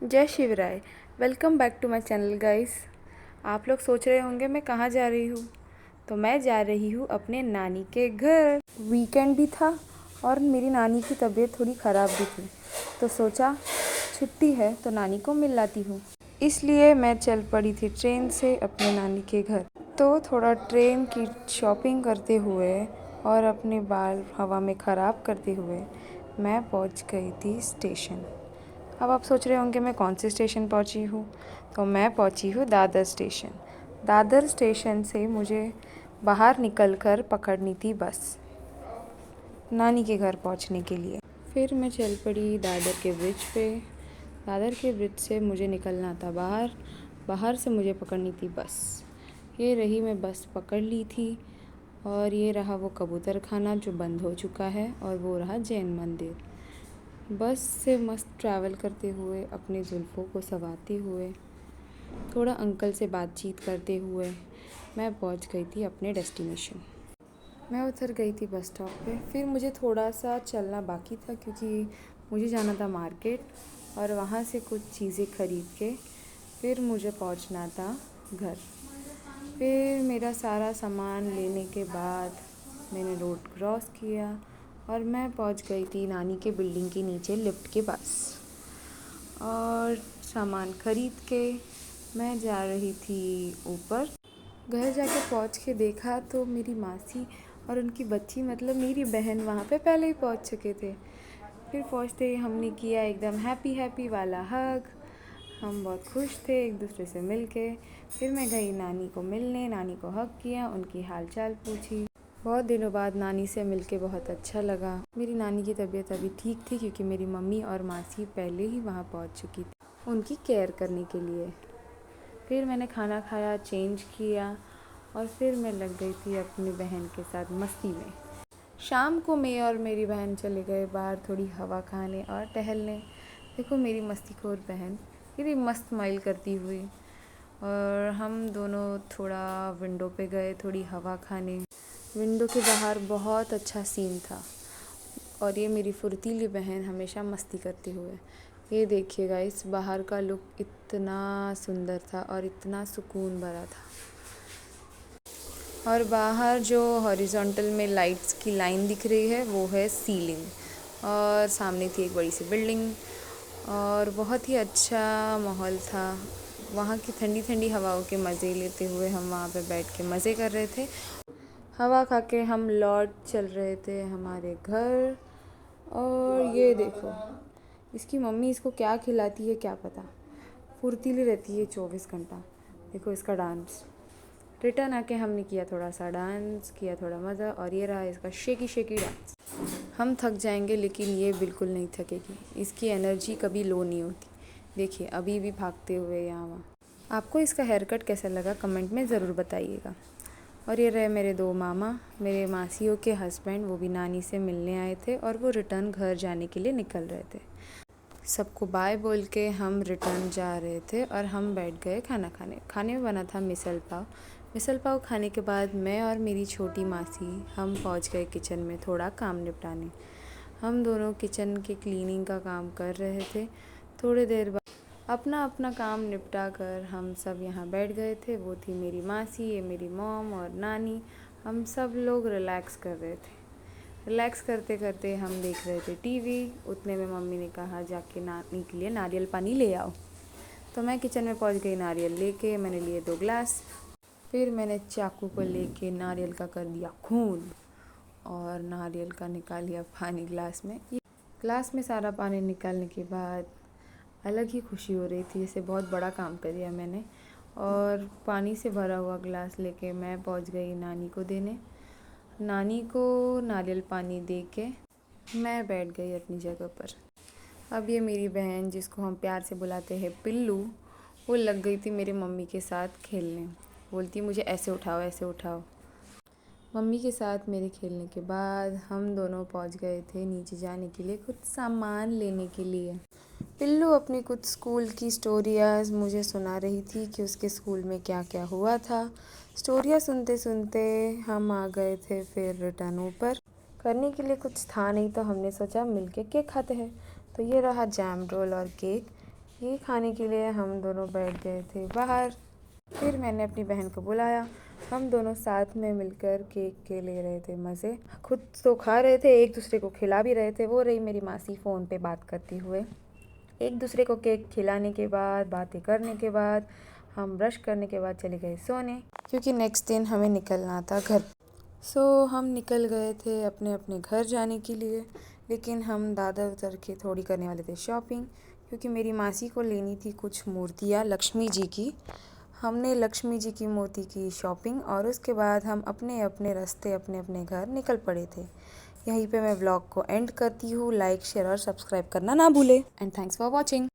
जय Shivrai. Welcome back to my channel guys. आप लोग सोच रहे होंगे मैं कहाँ जा रही हूँ। तो मैं जा रही हूँ अपने नानी के घर। वीकेंड भी था और मेरी नानी की तबीयत थोड़ी ख़राब भी थी, तो सोचा छुट्टी है तो नानी को मिल लाती हूँ। इसलिए मैं चल पड़ी थी ट्रेन से अपने नानी के घर। तो थोड़ा ट्रेन की शॉपिंग करते हुए और अपने बाल हवा में ख़राब करते हुए मैं पहुँच गई थी स्टेशन। अब आप सोच रहे होंगे मैं कौन से स्टेशन पहुंची हूँ। तो मैं पहुंची हूँ दादर स्टेशन। दादर स्टेशन से मुझे बाहर निकलकर पकड़नी थी बस नानी के घर पहुंचने के लिए। फिर मैं चल पड़ी दादर के ब्रिज पे। दादर के ब्रिज से मुझे निकलना था बाहर। बाहर से मुझे पकड़नी थी बस। ये रही, मैं बस पकड़ ली थी। और ये रहा वो कबूतर खाना जो बंद हो चुका है, और वो रहा जैन मंदिर। बस से मस्त ट्रैवल करते हुए, अपने जुल्फ़ों को संवारते हुए, थोड़ा अंकल से बातचीत करते हुए मैं पहुंच गई थी अपने डेस्टिनेशन। मैं उतर गई थी बस स्टॉप पे। फिर मुझे थोड़ा सा चलना बाकी था क्योंकि मुझे जाना था मार्केट और वहाँ से कुछ चीज़ें ख़रीद के फिर मुझे पहुंचना था घर। फिर मेरा सारा सामान लेने के बाद मैंने रोड क्रॉस किया और मैं पहुंच गई थी नानी के बिल्डिंग के नीचे लिफ्ट के पास। और सामान ख़रीद के मैं जा रही थी ऊपर। घर जाके पहुंच के देखा तो मेरी मासी और उनकी बच्ची, मतलब मेरी बहन, वहाँ पे पहले ही पहुंच चुके थे। फिर पहुंचते ही हमने किया एकदम हैप्पी हैप्पी वाला हग। हम बहुत खुश थे एक दूसरे से मिलके। फिर मैं गई नानी को मिलने, नानी को हग किया, उनकी हाल चाल पूछी। बहुत दिनों बाद नानी से मिलके बहुत अच्छा लगा। मेरी नानी की तबीयत अभी ठीक थी क्योंकि मेरी मम्मी और मासी पहले ही वहाँ पहुँच चुकी थी उनकी केयर करने के लिए। फिर मैंने खाना खाया, चेंज किया और फिर मैं लग गई थी अपनी बहन के साथ मस्ती में। शाम को मैं और मेरी बहन चले गए बाहर थोड़ी हवा खाने और टहलने। देखो मेरी मस्तीखोर बहन कितनी मस्त स्माइल करती हुई। और हम दोनों थोड़ा विंडो पे गए थोड़ी हवा खाने। विंडो के बाहर बहुत अच्छा सीन था और ये मेरी फुर्तीली बहन हमेशा मस्ती करते हुए। ये देखिए गाइस, बाहर का लुक इतना सुंदर था और इतना सुकून भरा था। और बाहर जो हॉरिजॉन्टल में लाइट्स की लाइन दिख रही है वो है सीलिंग। और सामने थी एक बड़ी सी बिल्डिंग और बहुत ही अच्छा माहौल था। वहाँ की ठंडी ठंडी हवाओं के मज़े लेते हुए हम वहाँ पे बैठ के मज़े कर रहे थे। हवा खा के हम लौट चल रहे थे हमारे घर। और ये देखो, इसकी मम्मी इसको क्या खिलाती है क्या पता, फुर्तीली रहती है 24 घंटा। देखो इसका डांस। रिटर्न आके हमने किया थोड़ा सा डांस, किया थोड़ा मज़ा, और ये रहा इसका शेकी शेकी डांस। हम थक जाएंगे लेकिन ये बिल्कुल नहीं थकेगी। इसकी एनर्जी कभी लो नहीं होती। देखिए अभी भी भागते हुए यहाँ वहाँ। आपको इसका हेयर कट कैसा लगा कमेंट में ज़रूर बताइएगा। और ये रहे मेरे दो मामा, मेरे मासियों के हस्बैंड, वो भी नानी से मिलने आए थे और वो रिटर्न घर जाने के लिए निकल रहे थे। सबको बाय बोल के हम रिटर्न जा रहे थे और हम बैठ गए खाना खाने। खाने में बना था मिसल पाव। मिसल पाव खाने के बाद मैं और मेरी छोटी मासी हम पहुंच गए किचन में थोड़ा काम निपटाने। हम दोनों किचन के क्लीनिंग का काम कर रहे थे। थोड़ी देर बाद अपना अपना काम निपटा कर हम सब यहाँ बैठ गए थे। वो थी मेरी मासी, ये मेरी मॉम और नानी। हम सब लोग रिलैक्स कर रहे थे। रिलैक्स करते करते हम देख रहे थे टीवी। उतने में मम्मी ने कहा जाके नानी के लिए नारियल पानी ले आओ। तो मैं किचन में पहुंच गई नारियल लेके। मैंने लिए 2 ग्लास। फिर मैंने चाकू को लेके नारियल का कर दिया खून और नारियल का निकाल लिया पानी ग्लास में। ग्लास में सारा पानी निकालने के बाद अलग ही खुशी हो रही थी, जैसे बहुत बड़ा काम कर दिया मैंने। और पानी से भरा हुआ ग्लास लेके मैं पहुंच गई नानी को देने। नानी को नारियल पानी दे के मैं बैठ गई अपनी जगह पर। अब ये मेरी बहन, जिसको हम प्यार से बुलाते हैं पिल्लू, वो लग गई थी मेरे मम्मी के साथ खेलने। बोलती मुझे ऐसे उठाओ ऐसे उठाओ। मम्मी के साथ मेरे खेलने के बाद हम दोनों पहुंच गए थे नीचे जाने के लिए कुछ सामान लेने के लिए। पिल्लू अपनी कुछ स्कूल की स्टोरियाज़ मुझे सुना रही थी कि उसके स्कूल में क्या क्या हुआ था। स्टोरियाँ सुनते सुनते हम आ गए थे फिर रिटर्न ऊपर। करने के लिए कुछ था नहीं तो हमने सोचा मिलके केक खाते हैं। तो ये रहा जैम रोल और केक। ये खाने के लिए हम दोनों बैठ गए थे बाहर। फिर मैंने अपनी बहन को बुलाया, हम दोनों साथ में मिलकर केक के ले रहे थे मज़े। खुद तो खा रहे थे, एक दूसरे को खिला भी रहे थे। वो रही मेरी मासी फ़ोन पे बात करती हुए। एक दूसरे को केक खिलाने के बाद, बातें करने के बाद, हम ब्रश करने के बाद चले गए सोने, क्योंकि नेक्स्ट दिन हमें निकलना था घर। हम निकल गए थे अपने अपने घर जाने के लिए। लेकिन हम दादर उतर के थोड़ी करने वाले थे शॉपिंग, क्योंकि मेरी मासी को लेनी थी कुछ मूर्तियाँ लक्ष्मी जी की। हमने लक्ष्मी जी की मूर्ति की शॉपिंग और उसके बाद हम अपने अपने रास्ते अपने अपने घर निकल पड़े थे। यहीं पे मैं व्लॉग को एंड करती हूँ। लाइक, शेयर और सब्सक्राइब करना ना भूले। And thanks for watching.